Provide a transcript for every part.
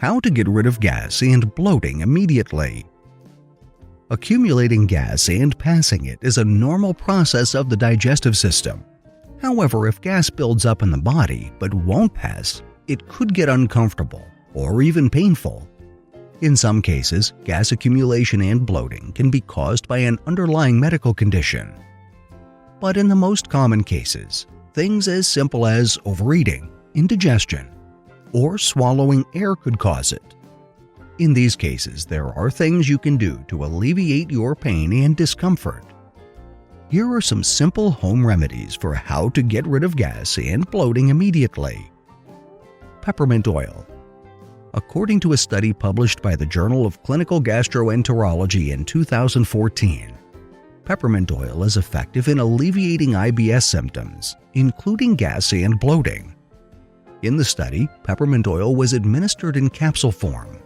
How to get rid of gas and bloating immediately. Accumulating gas and passing it is a normal process of the digestive system. However, if gas builds up in the body but won't pass, it could get uncomfortable or even painful. In some cases, gas accumulation and bloating can be caused by an underlying medical condition. But in the most common cases, things as simple as overeating, indigestion, or swallowing air could cause it. In these cases, there are things you can do to alleviate your pain and discomfort. Here are some simple home remedies for how to get rid of gas and bloating immediately. Peppermint oil. According to a study published by the Journal of Clinical Gastroenterology in 2014, peppermint oil is effective in alleviating IBS symptoms, including gas and bloating. In the study, peppermint oil was administered in capsule form.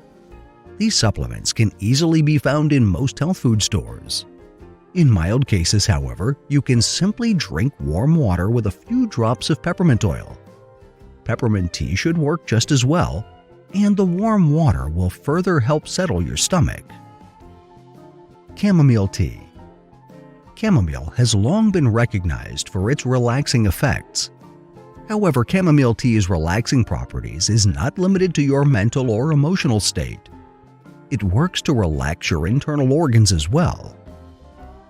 These supplements can easily be found in most health food stores. In mild cases, however, you can simply drink warm water with a few drops of peppermint oil. Peppermint tea should work just as well, and the warm water will further help settle your stomach. Chamomile tea. Chamomile has long been recognized for its relaxing effects. However, chamomile tea's relaxing properties is not limited to your mental or emotional state. It works to relax your internal organs as well.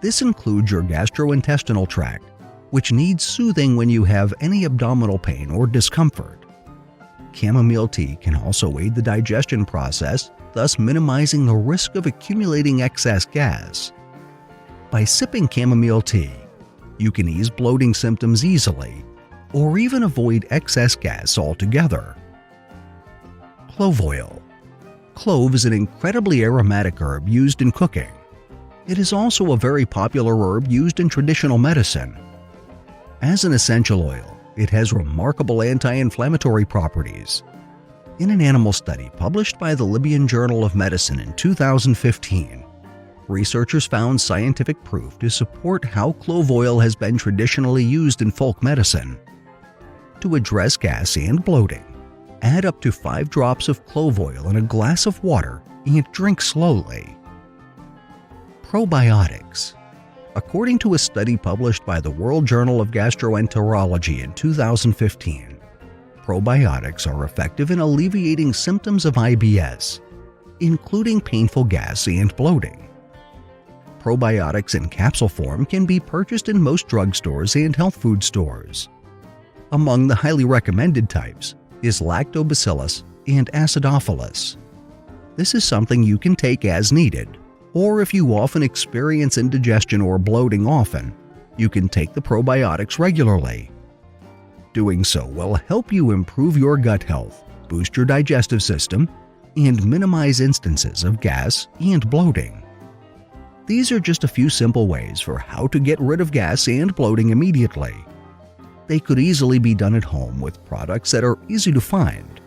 This includes your gastrointestinal tract, which needs soothing when you have any abdominal pain or discomfort. Chamomile tea can also aid the digestion process, thus minimizing the risk of accumulating excess gas. By sipping chamomile tea, you can ease bloating symptoms easily, or even avoid excess gas altogether. Clove oil. Clove is an incredibly aromatic herb used in cooking. It is also a very popular herb used in traditional medicine. As an essential oil, it has remarkable anti-inflammatory properties. In an animal study published by the Libyan Journal of Medicine in 2015, researchers found scientific proof to support how clove oil has been traditionally used in folk medicine. To address gas and bloating, add up to 5 drops of clove oil in a glass of water and drink slowly. Probiotics. According to a study published by the World Journal of Gastroenterology in 2015, probiotics are effective in alleviating symptoms of IBS, including painful gas and bloating. Probiotics in capsule form can be purchased in most drugstores and health food stores. Among the highly recommended types is Lactobacillus and Acidophilus. This is something you can take as needed, or if you often experience indigestion or bloating often, you can take the probiotics regularly. Doing so will help you improve your gut health, boost your digestive system, and minimize instances of gas and bloating. These are just a few simple ways for how to get rid of gas and bloating immediately. They could easily be done at home with products that are easy to find.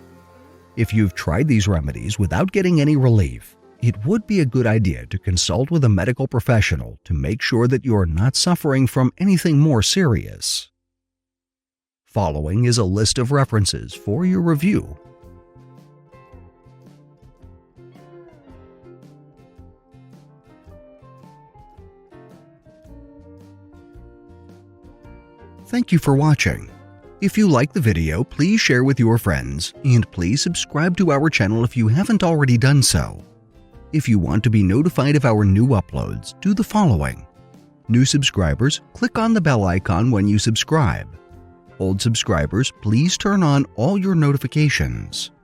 If you've tried these remedies without getting any relief, it would be a good idea to consult with a medical professional to make sure that you're not suffering from anything more serious. Following is a list of references for your review. Thank you for watching. If you like the video, please share with your friends, and please subscribe to our channel if you haven't already done so. If you want to be notified of our new uploads, do the following. New subscribers, click on the bell icon when you subscribe. Old subscribers, please turn on all your notifications.